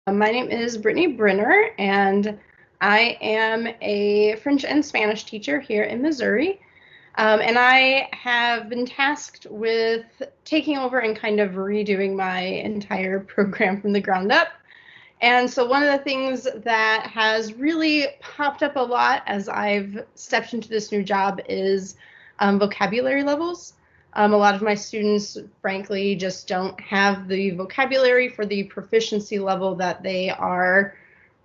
My name is Brittany Brenner, and I am a French and Spanish teacher here in Missouri. And I have been tasked with taking over and kind of redoing my entire program from the ground up. And so one of the things that has really popped up a lot as I've stepped into this new job is vocabulary levels. A lot of my students, frankly, just don't have the vocabulary for the proficiency level that they are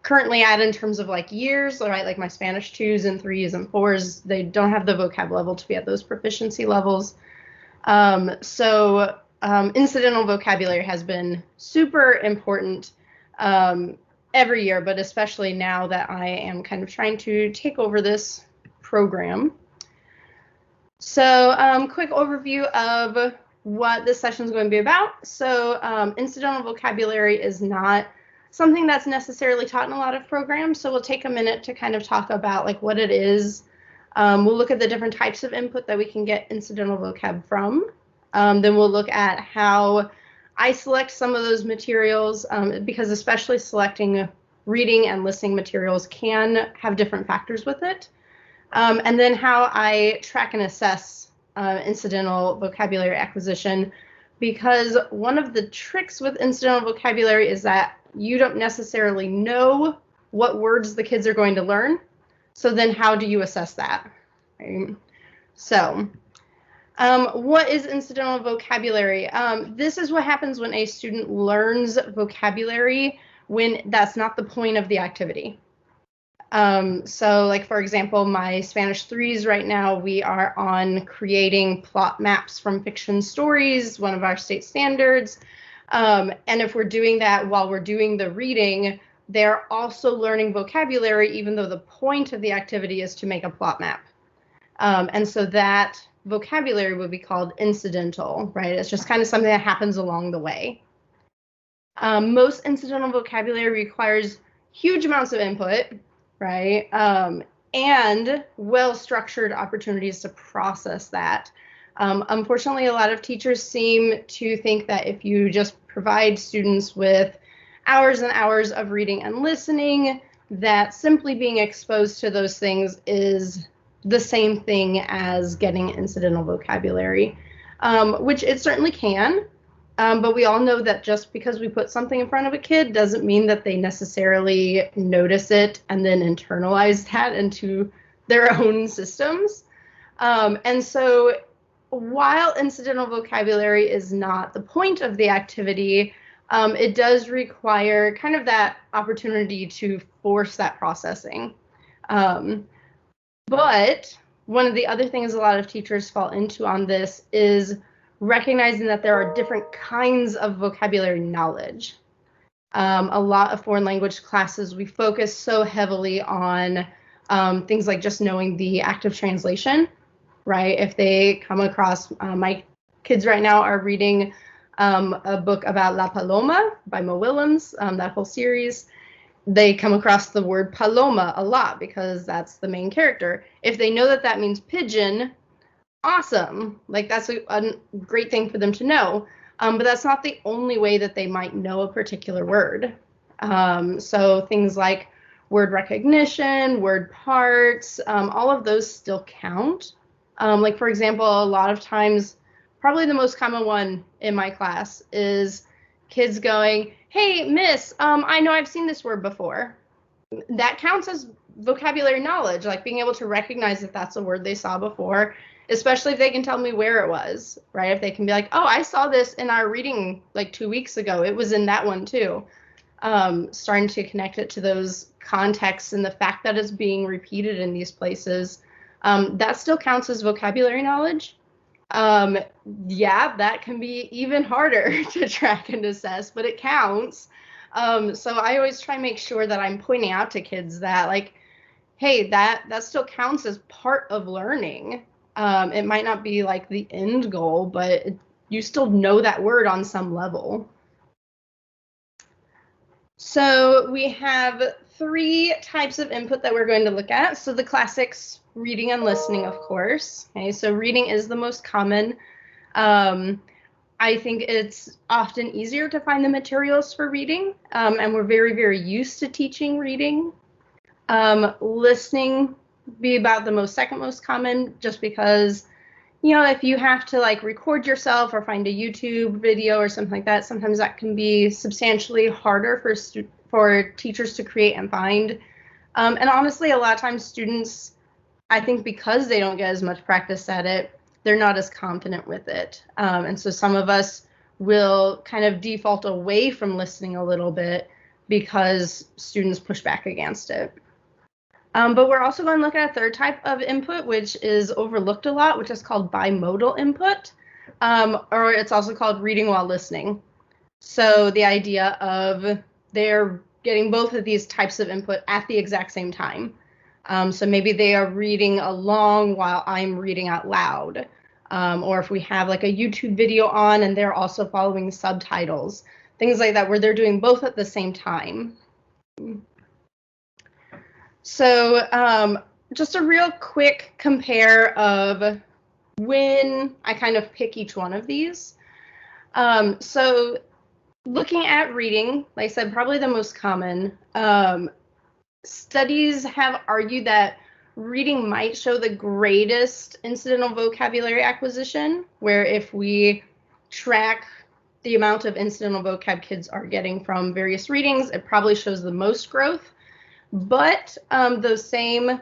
currently at in terms of like years, right? Like my Spanish 2s and 3s and 4s, they don't have the vocab level to be at those proficiency levels. Incidental vocabulary has been super important every year, but especially now that I am kind of trying to take over this program. So quick overview of what this session is going to be about. So incidental vocabulary is not something that's necessarily taught in a lot of programs. So we'll take a minute to kind of talk about like what it is. We'll look at the different types of input that we can get incidental vocab from. Then we'll look at how I select some of those materials because especially selecting reading and listening materials can have different factors with it. And then how I track and assess incidental vocabulary acquisition, because one of the tricks with incidental vocabulary is that you don't necessarily know what words the kids are going to learn. So then how do you assess that? Right? So what is incidental vocabulary? This is what happens when a student learns vocabulary when that's not the point of the activity. So like, for example, my Spanish 3s right now, we are on creating plot maps from fiction stories, one of our state standards. And if we're doing that while we're doing the reading, they're also learning vocabulary, even though the point of the activity is to make a plot map. And so that vocabulary would be called incidental, right? It's just kind of something that happens along the way. Most incidental vocabulary requires huge amounts of input, right? And well-structured opportunities to process that. Unfortunately, a lot of teachers seem to think that if you just provide students with hours and hours of reading and listening, that simply being exposed to those things is the same thing as getting incidental vocabulary, which it certainly can. But we all know that just because we put something in front of a kid doesn't mean that they necessarily notice it and then internalize that into their own systems. And so while incidental vocabulary is not the point of the activity, it does require kind of that opportunity to force that processing. But one of the other things a lot of teachers fall into on this is recognizing that there are different kinds of vocabulary knowledge. A lot of foreign language classes, we focus so heavily on things like just knowing the active translation, right? If they come across, my kids right now are reading a book about La Paloma by Mo Willems, that whole series. They come across the word paloma a lot because that's the main character. If they know that that means pigeon, awesome. Like that's a great thing for them to know. But that's not the only way that they might know a particular word. So things like word recognition, word parts, all of those still count. Like, for example, a lot of times, probably the most common one in my class is kids going, hey, miss, I know I've seen this word before. That counts as vocabulary knowledge, like being able to recognize that that's a word they saw before, especially if they can tell me where it was, right? If they can be like, oh, I saw this in our reading like 2 weeks ago. It was in that one too. Starting to connect it to those contexts and the fact that it's being repeated in these places, that still counts as vocabulary knowledge. Yeah, that can be even harder to track and assess, but it counts. So I always try and make sure that I'm pointing out to kids that, like, hey, that still counts as part of learning. It might not be like the end goal, but you still know that word on some level. So we have 3 types of input that we're going to look at. So the classics, reading and listening, of course. Okay, so reading is the most common. I think it's often easier to find the materials for reading, and we're very, very used to teaching reading. Listening be about the second most common, just because, you know, if you have to like record yourself or find a YouTube video or something like that, sometimes that can be substantially harder for teachers to create and find. And honestly, a lot of times students, I think because they don't get as much practice at it, they're not as confident with it. And so some of us will kind of default away from listening a little bit because students push back against it. But we're also going to look at a third type of input, which is overlooked a lot, which is called bimodal input, or it's also called reading while listening. So the idea of they're getting both of these types of input at the exact same time. So maybe they are reading along while I'm reading out loud. Or if we have like a YouTube video on and they're also following subtitles, things like that, where they're doing both at the same time. So just a real quick compare of when I kind of pick each one of these. So looking at reading, like I said, probably the most common. Studies have argued that reading might show the greatest incidental vocabulary acquisition, where if we track the amount of incidental vocab kids are getting from various readings, it probably shows the most growth. But those same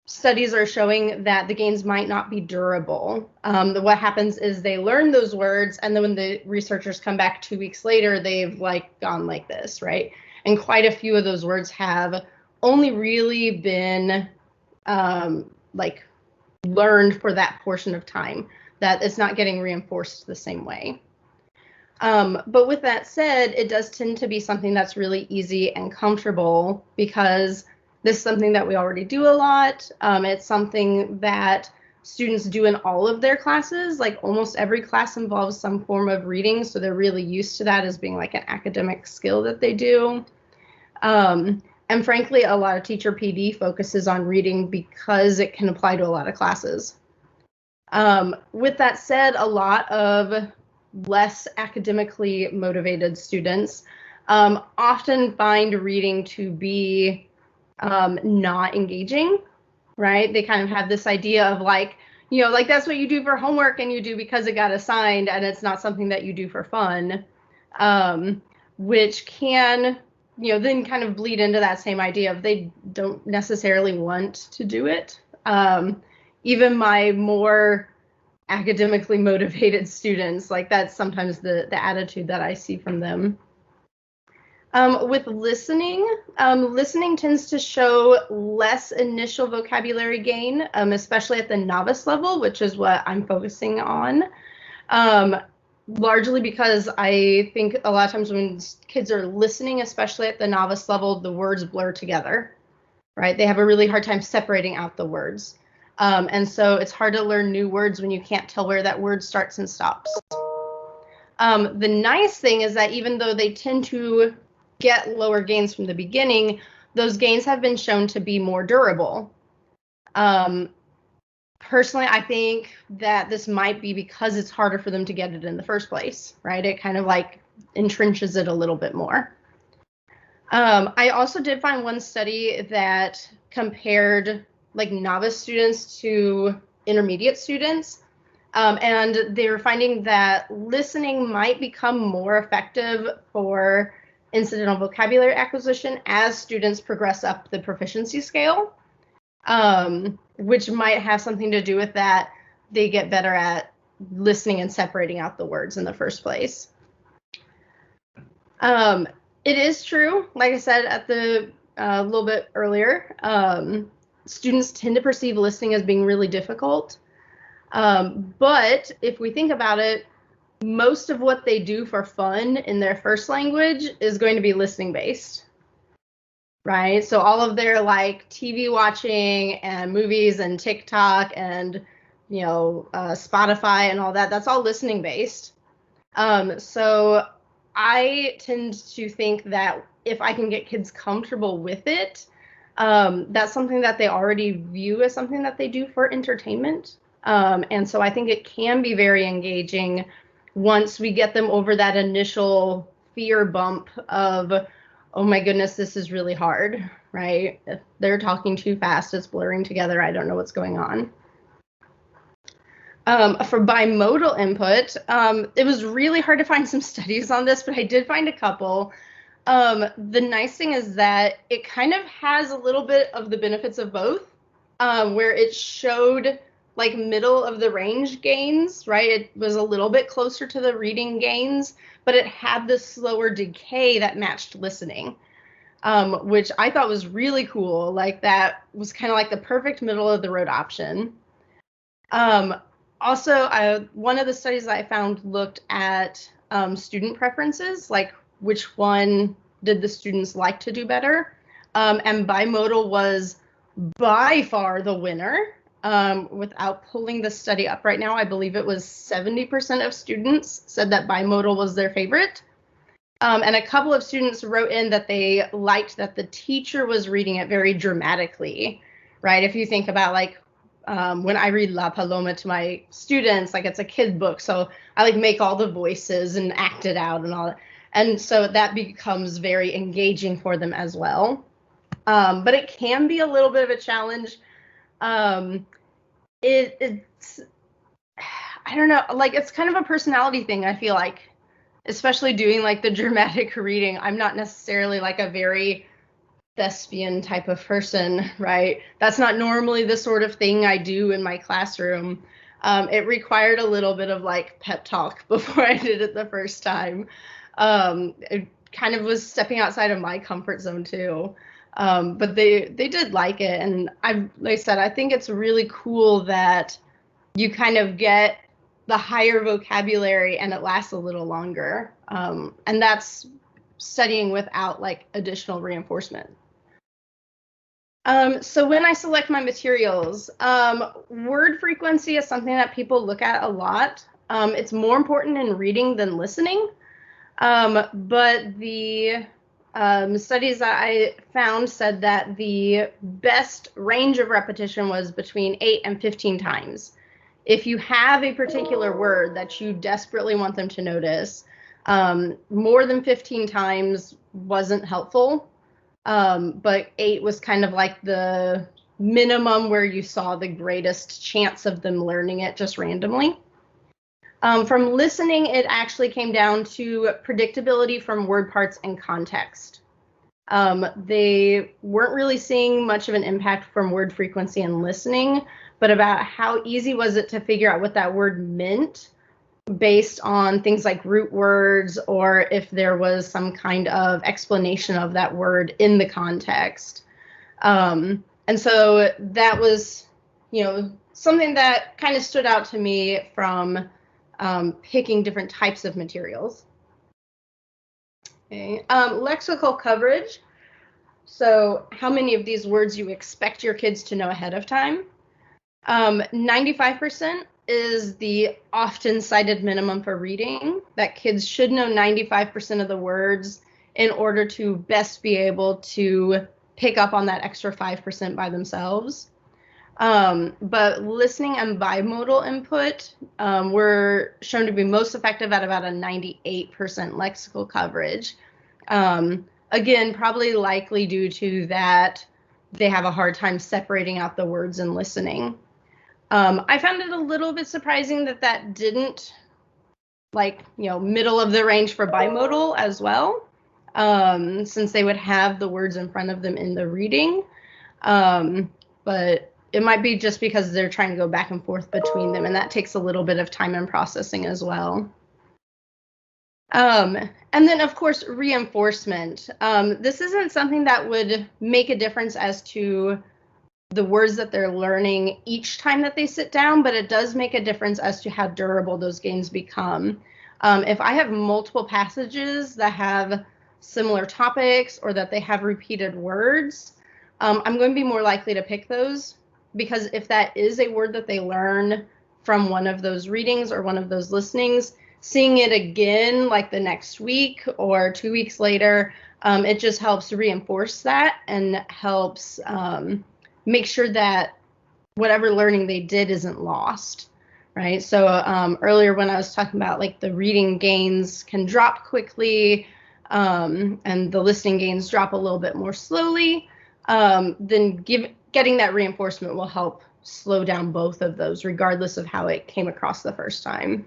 studies are showing that the gains might not be durable. What happens is they learn those words, and then when the researchers come back 2 weeks later, they've like gone like this, right? And quite a few of those words have only really been like learned for that portion of time, that it's not getting reinforced the same way. But with that said, it does tend to be something that's really easy and comfortable, because this is something that we already do a lot. It's something that students do in all of their classes. Like almost every class involves some form of reading, so they're really used to that as being like an academic skill that they do. And frankly, a lot of teacher PD focuses on reading because it can apply to a lot of classes. With that said, a lot of less academically motivated students often find reading to be not engaging, right? They kind of have this idea of like, you know, like that's what you do for homework and you do because it got assigned, and it's not something that you do for fun, which can, you know, then kind of bleed into that same idea of they don't necessarily want to do it. Even my more academically motivated students, like that's sometimes the attitude that I see from them. With listening, listening tends to show less initial vocabulary gain, especially at the novice level, which is what I'm focusing on. Largely because I think a lot of times when kids are listening, especially at the novice level, the words blur together, right? They have a really hard time separating out the words. And so it's hard to learn new words when you can't tell where that word starts and stops. The nice thing is that even though they tend to get lower gains from the beginning, those gains have been shown to be more durable. Personally, I think that this might be because it's harder for them to get it in the first place, right? It kind of like entrenches it a little bit more. I also did find one study that compared like novice students to intermediate students, and they were finding that listening might become more effective for incidental vocabulary acquisition as students progress up the proficiency scale, which might have something to do with that they get better at listening and separating out the words in the first place. It is true, like I said at the a little bit earlier, students tend to perceive listening as being really difficult. But if we think about it, most of what they do for fun in their first language is going to be listening based, right? So all of their like TV watching and movies and TikTok and, you know, Spotify and all that, that's all listening based. So I tend to think that if I can get kids comfortable with it, that's something that they already view as something that they do for entertainment. And so I think it can be very engaging once we get them over that initial fear bump of, oh my goodness, this is really hard, right? They're talking too fast, it's blurring together, I don't know what's going on. For bimodal input, it was really hard to find some studies on this, but I did find a couple. The nice thing is that it kind of has a little bit of the benefits of both, where it showed like middle of the range gains, right? It was a little bit closer to the reading gains, but it had the slower decay that matched listening, which I thought was really cool. Like that was kind of like the perfect middle of the road option. Also, one of the studies that I found looked at student preferences, like which one did the students like to do better, and bimodal was by far the winner. Without pulling the study up right now, I believe it was 70% of students said that bimodal was their favorite. And a couple of students wrote in that they liked that the teacher was reading it very dramatically, right? If you think about like when I read La Paloma to my students, like it's a kid book, so I like make all the voices and act it out and all that. And so that becomes very engaging for them as well. But it can be a little bit of a challenge. It's I don't know, like it's kind of a personality thing, I feel like, especially doing like the dramatic reading. I'm not necessarily like a very thespian type of person, right? That's not normally the sort of thing I do in my classroom. It required a little bit of like pep talk before I did it the first time. It kind of was stepping outside of my comfort zone too. But they did like it, and like I said, I think it's really cool that you kind of get the higher vocabulary and it lasts a little longer, and that's studying without like additional reinforcement. So when I select my materials, word frequency is something that people look at a lot. It's more important in reading than listening, but the studies that I found said that the best range of repetition was between 8 and 15 times. If you have a particular word that you desperately want them to notice, more than 15 times wasn't helpful, but 8 was kind of like the minimum where you saw the greatest chance of them learning it just randomly. From listening, it actually came down to predictability from word parts and context. They weren't really seeing much of an impact from word frequency and listening, but about how easy was it to figure out what that word meant based on things like root words, or if there was some kind of explanation of that word in the context. And so that was, something that kind of stood out to me from picking different types of materials. Okay. Lexical coverage. So how many of these words you expect your kids to know ahead of time? 95% is the often cited minimum for reading, that kids should know 95% of the words in order to best be able to pick up on that extra 5% by themselves. But listening and bimodal input were shown to be most effective at about a 98% lexical coverage. Again, probably likely due to that they have a hard time separating out the words and listening. I found it a little bit surprising that didn't, middle of the range for bimodal as well, since they would have the words in front of them in the reading. But it might be just because they're trying to go back and forth between them, and that takes a little bit of time and processing as well. And then, of course, reinforcement. This isn't something that would make a difference as to the words that they're learning each time that they sit down, but it does make a difference as to how durable those gains become. If I have multiple passages that have similar topics or that they have repeated words, I'm going to be more likely to pick those, because if that is a word that they learn from one of those readings or one of those listenings, seeing it again like the next week or 2 weeks later, it just helps reinforce that and helps make sure that whatever learning they did isn't lost, right? So earlier when I was talking about like the reading gains can drop quickly, and the listening gains drop a little bit more slowly, then getting that reinforcement will help slow down both of those, regardless of how it came across the first time.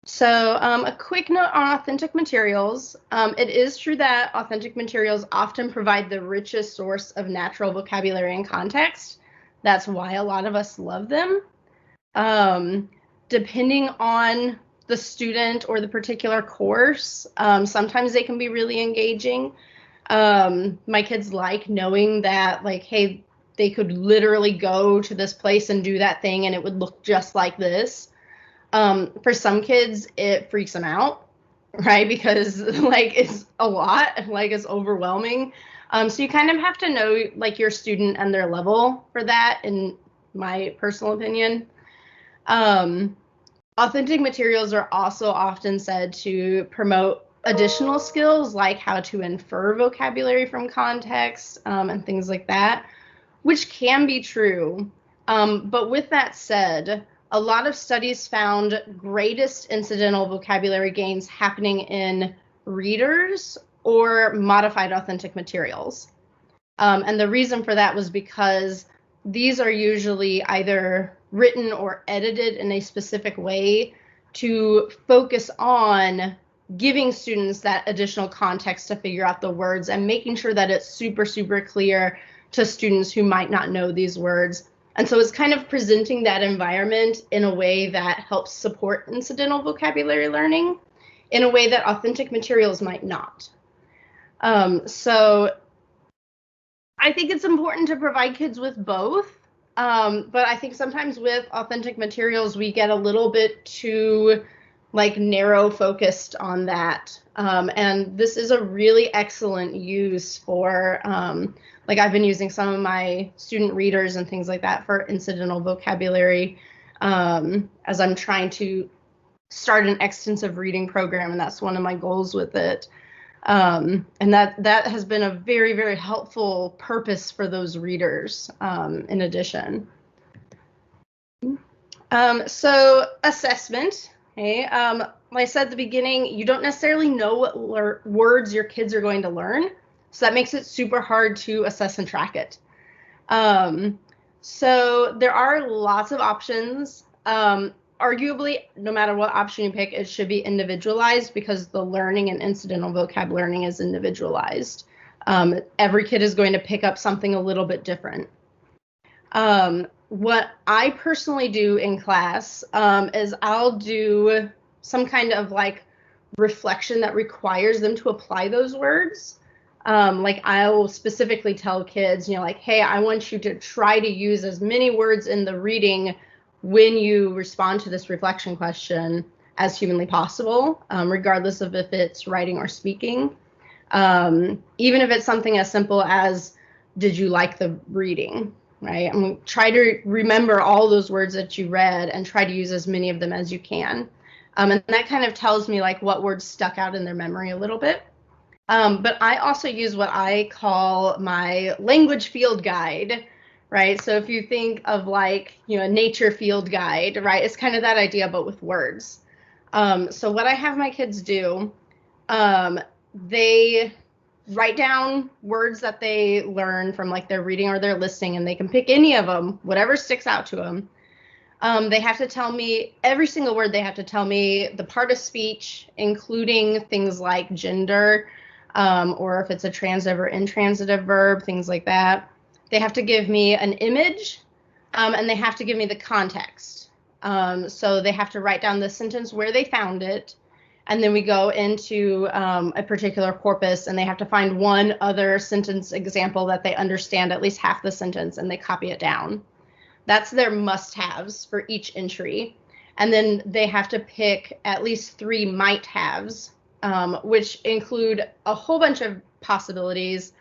So a quick note on authentic materials. It is true that authentic materials often provide the richest source of natural vocabulary and context. That's why a lot of us love them. Depending on the student or the particular course, sometimes they can be really engaging. My kids like knowing that, like, hey, they could literally go to this place and do that thing and it would look just like this. For some kids, it freaks them out, right? Because like it's a lot, like it's overwhelming. So you kind of have to know like your student and their level for that, in my personal opinion. Authentic materials are also often said to promote additional skills like how to infer vocabulary from context, and things like that, which can be true. But with that said, a lot of studies found greatest incidental vocabulary gains happening in readers or modified authentic materials. And the reason for that was because these are usually either written or edited in a specific way to focus on giving students that additional context to figure out the words and making sure that it's super, super clear to students who might not know these words. And so it's kind of presenting that environment in a way that helps support incidental vocabulary learning in a way that authentic materials might not. So I think it's important to provide kids with both. But I think sometimes with authentic materials, we get a little bit too like narrow focused on that. And this is a really excellent use for, like I've been using some of my student readers and things like that for incidental vocabulary, as I'm trying to start an extensive reading program, and that's one of my goals with it. And that has been a very, very helpful purpose for those readers, in addition. So assessment, okay. Like I said at the beginning, you don't necessarily know what words your kids are going to learn. So that makes it super hard to assess and track it. So there are lots of options. Arguably, no matter what option you pick, it should be individualized because the learning and incidental vocab learning is individualized. Every kid is going to pick up something a little bit different. What I personally do in class is I'll do some kind of like reflection that requires them to apply those words. Like I'll specifically tell kids, like, hey, I want you to try to use as many words in the reading when you respond to this reflection question as humanly possible, regardless of if it's writing or speaking. Even if it's something as simple as, did you like the reading, right? And try to remember all those words that you read and try to use as many of them as you can. And that kind of tells me like what words stuck out in their memory a little bit. But I also use what I call my language field guide, right? So if you think of like, a nature field guide, right? It's kind of that idea, but with words. So what I have my kids do, they write down words that they learn from like their reading or their listening, and they can pick any of them, whatever sticks out to them. They have to tell me every single word. They have to tell me the part of speech, including things like gender, or if it's a transitive or intransitive verb, things like that. They have to give me an image, and they have to give me the context. So they have to write down the sentence where they found it, and then we go into a particular corpus, and they have to find one other sentence example that they understand at least half the sentence, and they copy it down. That's their must-haves for each entry. And then they have to pick at least 3 might-haves, which include a whole bunch of possibilities,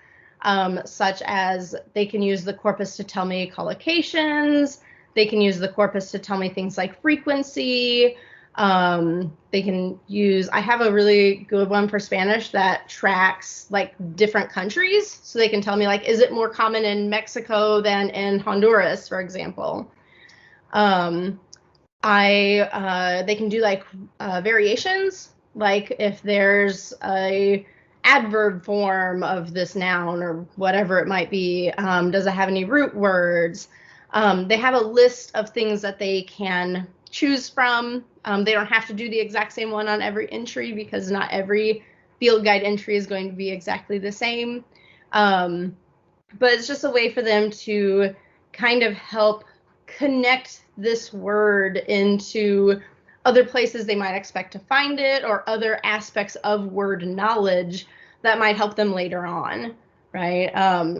such as they can use the corpus to tell me collocations. They can use the corpus to tell me things like frequency. They can use, I have a really good one for Spanish that tracks like different countries. So they can tell me like, is it more common in Mexico than in Honduras, for example? They can do like variations, like if there's a adverb form of this noun or whatever it might be, does it have any root words? They have a list of things that they can choose from. They don't have to do the exact same one on every entry because not every field guide entry is going to be exactly the same. But it's just a way for them to kind of help connect this word into other places they might expect to find it, or other aspects of word knowledge that might help them later on, right?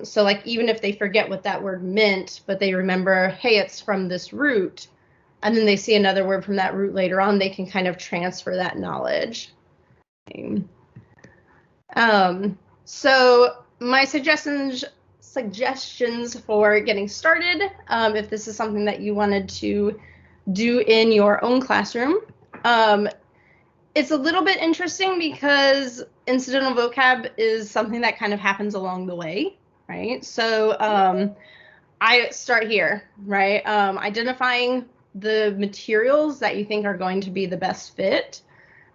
So like even if they forget what that word meant, but they remember, hey, it's from this root, and then they see another word from that root later on, they can kind of transfer that knowledge. So my suggestions for getting started, if this is something that you wanted to do in your own classroom, it's a little bit interesting because incidental vocab is something that kind of happens along the way, right? So I start here, right? Identifying the materials that you think are going to be the best fit.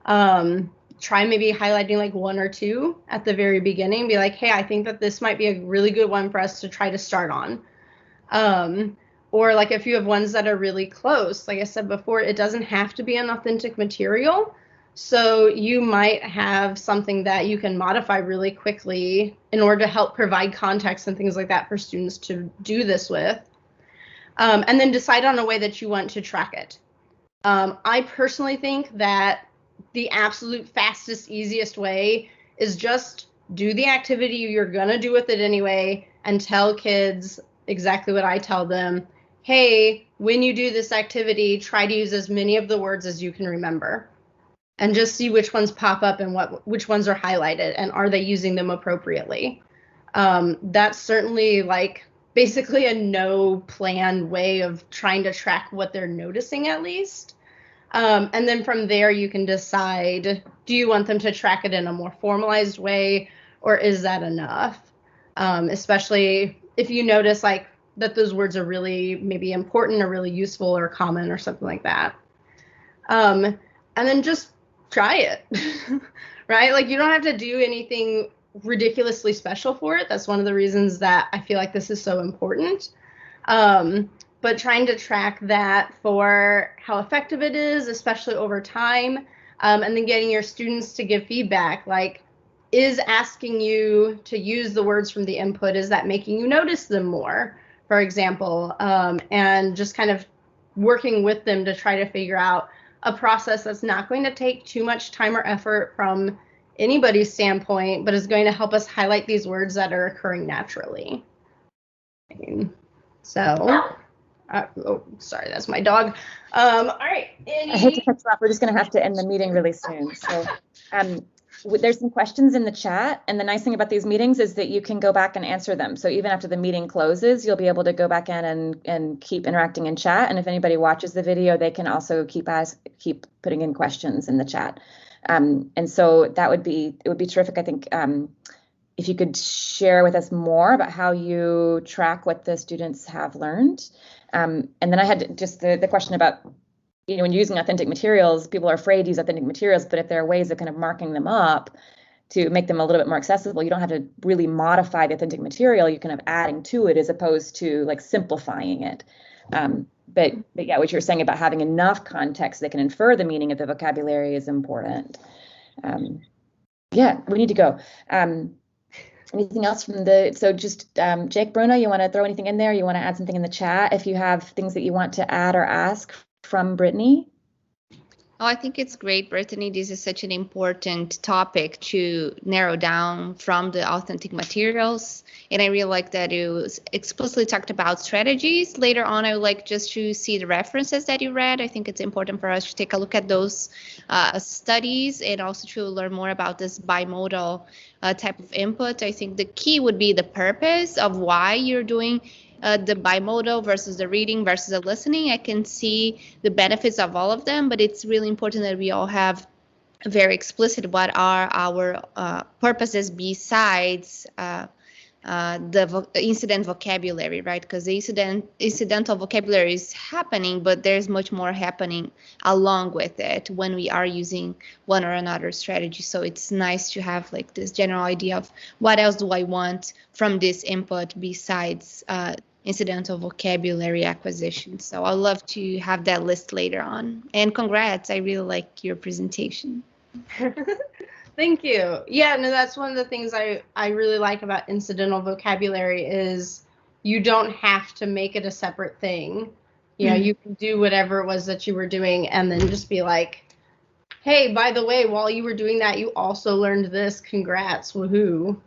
Try maybe highlighting like one or two at the very beginning. Be like, hey, I think that this might be a really good one for us to try to start on. Or like if you have ones that are really close, like I said before, it doesn't have to be an authentic material. So you might have something that you can modify really quickly in order to help provide context and things like that for students to do this with. And then decide on a way that you want to track it. I personally think that the absolute fastest, easiest way is just do the activity you're going to do with it anyway and tell kids exactly what I tell them. Hey, when you do this activity, try to use as many of the words as you can remember and just see which ones pop up and which ones are highlighted and are they using them appropriately. That's certainly like basically a no plan way of trying to track what they're noticing at least. And then from there, you can decide, do you want them to track it in a more formalized way, or is that enough? Especially if you notice like that those words are really maybe important or really useful or common or something like that. And then just try it, right? Like you don't have to do anything ridiculously special for it. That's one of the reasons that I feel like this is so important. But trying to track that for how effective it is, especially over time, and then getting your students to give feedback, like, is asking you to use the words from the input, is that making you notice them more, for example, and just kind of working with them to try to figure out a process that's not going to take too much time or effort from anybody's standpoint, but is going to help us highlight these words that are occurring naturally. So... oh, sorry, that's my dog. All right. I hate to cut you off. We're just going to have to end the meeting really soon. So there's some questions in the chat. And the nice thing about these meetings is that you can go back and answer them. So even after the meeting closes, you'll be able to go back in and keep interacting in chat. And if anybody watches the video, they can also keep putting in questions in the chat. And so it would be terrific, I think, if you could share with us more about how you track what the students have learned. And then I had just the question about, when you're using authentic materials, people are afraid to use authentic materials, but if there are ways of kind of marking them up to make them a little bit more accessible, you don't have to really modify the authentic material. You're kind of adding to it as opposed to like simplifying it. But yeah, what you're saying about having enough context that can infer the meaning of the vocabulary is important. Yeah, we need to go. Anything else from so just Jake, Bruno, you want to throw anything in there? You want to add something in the chat if you have things that you want to add or ask from Brittany? Oh, I think it's great, Brittany. This is such an important topic to narrow down from the authentic materials. And I really like that it was explicitly talked about strategies. Later on, I would like just to see the references that you read. I think it's important for us to take a look at those studies and also to learn more about this bimodal type of input. I think the key would be the purpose of why you're doing the bimodal versus the reading versus the listening. I can see the benefits of all of them, but it's really important that we all have very explicit what are our purposes besides the incident vocabulary, right? Because the incidental vocabulary is happening, but there's much more happening along with it when we are using one or another strategy. So it's nice to have like this general idea of what else do I want from this input besides incidental vocabulary acquisition. So I'd love to have that list later on. And congrats, I really like your presentation. Thank you. Yeah, no, that's one of the things I really like about incidental vocabulary is you don't have to make it a separate thing. You know, you can do whatever it was that you were doing and then just be like, hey, by the way, while you were doing that, you also learned this. Congrats, woohoo.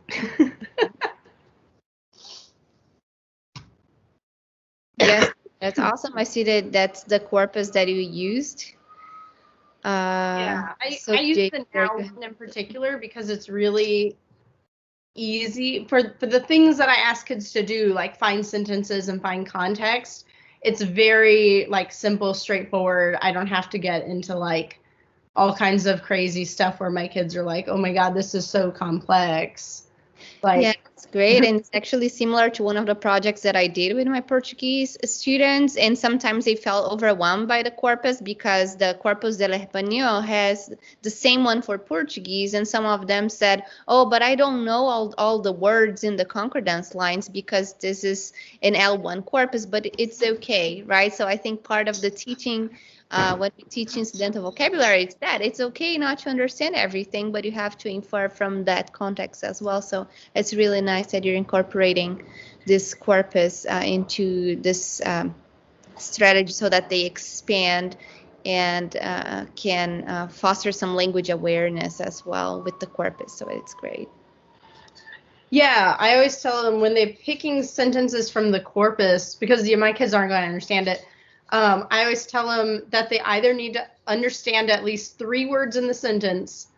Yes, that's awesome. I see that that's the corpus that you used. Yeah, I use the now one in particular because it's really easy for the things that I ask kids to do, like find sentences and find context. It's very like simple, straightforward. I don't have to get into like all kinds of crazy stuff where my kids are like, oh my God, this is so complex. Like, yeah, it's great. And it's actually similar to one of the projects that I did with my Portuguese students. And sometimes they felt overwhelmed by the corpus because the Corpus del Espanol has the same one for Portuguese. And some of them said, oh, but I don't know all the words in the concordance lines because this is an L1 corpus, but it's okay, right? So I think part of the teaching when we teach incidental vocabulary, it's that it's okay not to understand everything, but you have to infer from that context as well. So it's really nice that you're incorporating this corpus into this strategy so that they expand and can foster some language awareness as well with the corpus. So it's great. Yeah, I always tell them when they're picking sentences from the corpus, because my kids aren't going to understand it, I always tell them that they either need to understand at least 3 words in the sentence,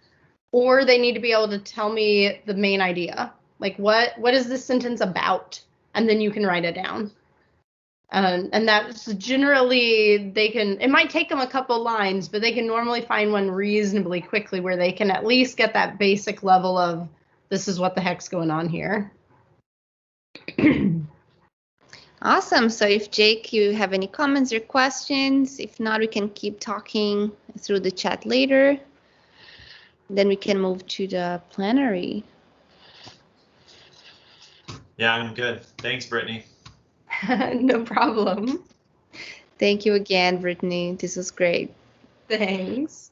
or they need to be able to tell me the main idea. Like, what is this sentence about? And then you can write it down. And that's generally, it might take them a couple lines, but they can normally find one reasonably quickly where they can at least get that basic level of, this is what the heck's going on here. Awesome. So if Jake, you have any comments or questions, if not, we can keep talking through the chat later. Then we can move to the plenary. Yeah, I'm good. Thanks, Brittany. No problem. Thank you again, Brittany. This was great. Thanks.